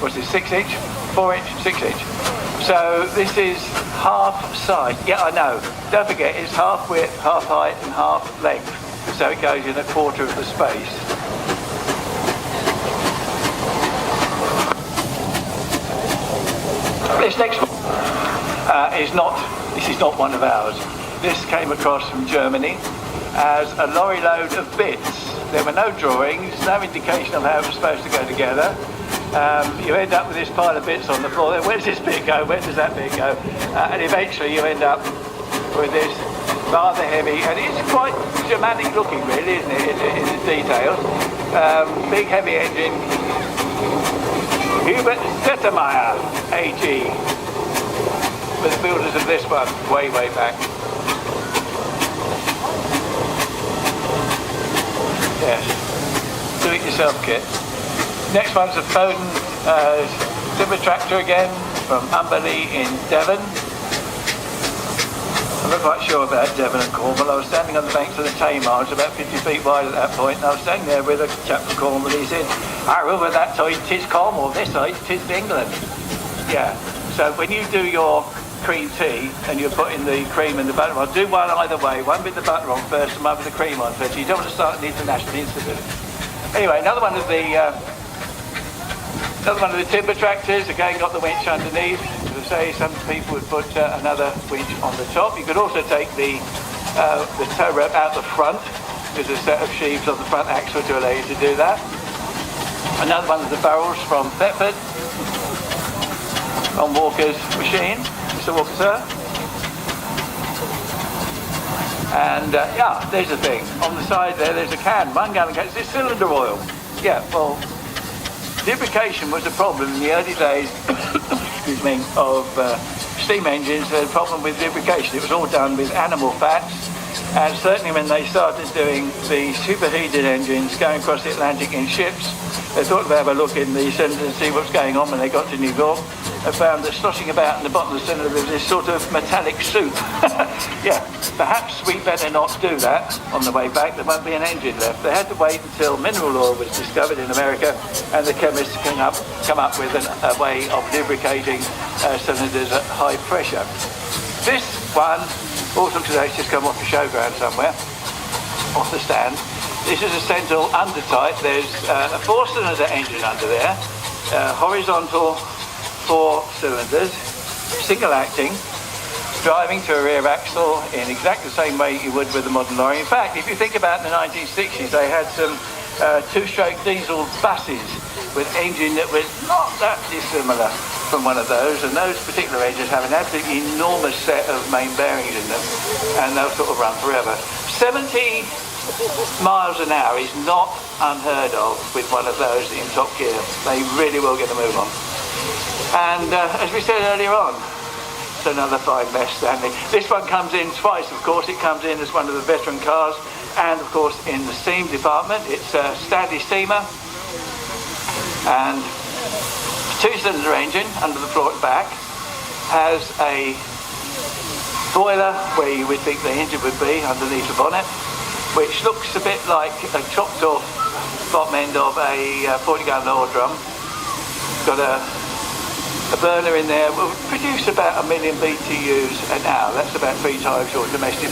what's this, 6 inch, 4 inch, 6 inch. So this is half size. Yeah, I know. Don't forget, it's half width, half height, and half length. So it goes in a quarter of the space. This next one this is not one of ours. This came across from Germany as a lorry load of bits. There were no drawings, no indication of how it was supposed to go together. You end up with this pile of bits on the floor. Where does this bit go? Where does that bit go? And eventually you end up with this rather heavy, and it's quite dramatic looking really, isn't it, in its details. Big heavy engine. Hubert Tettermeyer AG were the builders of this one way back. Yes, do-it-yourself kit. Next one's a Foden timber tractor again from Umberley in Devon. I'm not quite sure about Devon and Cornwall. I was standing on the banks of the Tamar, it's about 50 feet wide at that point, and I was standing there with a chap from Cornwall. He said, "I remember that side, 'tis Cornwall, this side, 'tis England." Yeah, so when you do your cream tea and you're putting the cream and the butter on, do one either way, one with the butter on first and one with the cream on first. You don't want to start an international instability. Anyway, another one of the timber tractors, again got the winch underneath. As I say, some people would put another winch on the top. You could also take the tow rope out the front. There's a set of sheaves on the front axle to allow you to do that. Another one of the barrels from Thetford on Walker's machine. Mr. Walker, sir. And yeah, there's the thing. On the side there's a can, 1 gallon can. It's cylinder oil. Yeah, well, lubrication was a problem in the early days excuse me, of steam engines. They had a problem with lubrication. It was all done with animal fats. And certainly when they started doing the superheated engines going across the Atlantic in ships, they thought they'd have a look in the cylinder and see what's going on when they got to New York. They found that sloshing about in the bottom of the cylinder was this sort of metallic soup. Yeah, perhaps we better not do that on the way back. There won't be an engine left. They had to wait until mineral oil was discovered in America and the chemists come up with a way of lubricating cylinders at high pressure. This one also today it's just come off the showground somewhere, off the stand. This is a central undertype. There's a 4-cylinder engine under there, horizontal 4 cylinders, single acting, driving to a rear axle in exactly the same way you would with a modern lorry. In fact, if you think about the 1960s, they had some 2-stroke diesel buses with engine that was not that dissimilar from one of those, and those particular engines have an absolutely enormous set of main bearings in them, and they'll sort of run forever. 70 miles an hour is not unheard of with one of those in top gear. They really will get a move on. And as we said earlier on, it's another fine mess, Stanley. This one comes in twice, of course. It comes in as one of the veteran cars, and of course in the steam department. It's a Stanley steamer, and 2-cylinder engine under the floor at the back, has a boiler where you would think the engine would be underneath the bonnet, which looks a bit like a chopped off bottom end of a 40-gallon oil drum. Got a burner in there, will produce about 1 million BTUs an hour. That's about 3 times your domestic